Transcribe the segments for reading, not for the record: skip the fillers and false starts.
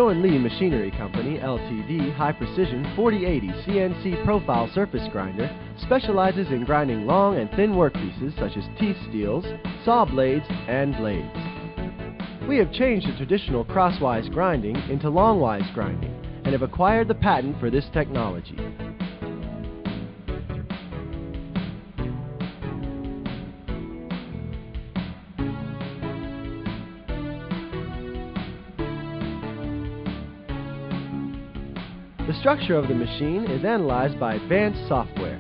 Lee Machinery Company, Ltd. High Precision 4080 CNC Profile Surface Grinder specializes in grinding long and thin workpieces such as teeth steels, saw blades, and blades. We have changed the traditional crosswise grinding into longwise grinding and have acquired the patent for this technology. The structure of the machine is analyzed by advanced software.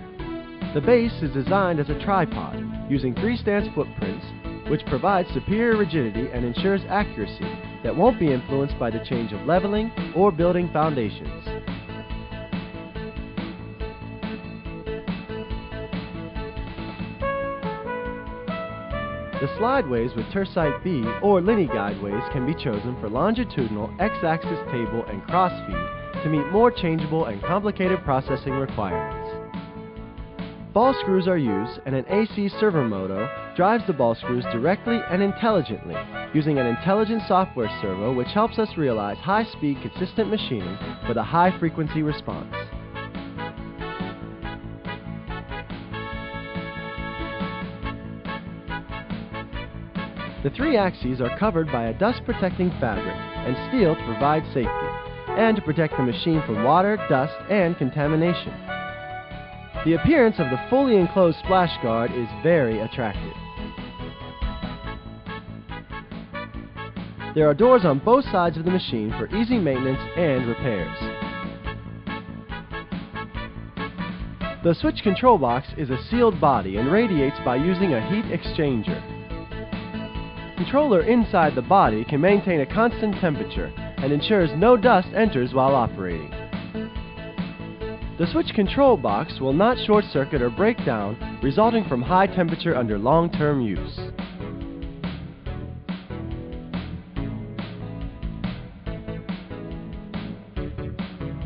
The base is designed as a tripod, using 3 stance footprints, which provides superior rigidity and ensures accuracy that won't be influenced by the change of leveling or building foundations. The slideways with Tersite B or Linney guideways can be chosen for longitudinal X-axis table and cross feed to meet more changeable and complicated processing requirements. Ball screws are used, and an AC servomotor drives the ball screws directly and intelligently, using an intelligent software servo which helps us realize high-speed, consistent machining with a high-frequency response. The 3 axes are covered by a dust-protecting fabric and steel to provide safety, and to protect the machine from water, dust, and contamination. The appearance of the fully enclosed splash guard is very attractive. There are doors on both sides of the machine for easy maintenance and repairs. The switch control box is a sealed body and radiates by using a heat exchanger. The controller inside the body can maintain a constant temperature and ensures no dust enters while operating. The switch control box will not short circuit or break down, resulting from high temperature under long-term use.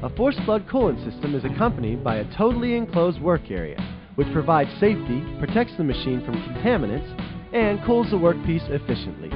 A force flood coolant system is accompanied by a totally enclosed work area, which provides safety, protects the machine from contaminants, and cools the workpiece efficiently.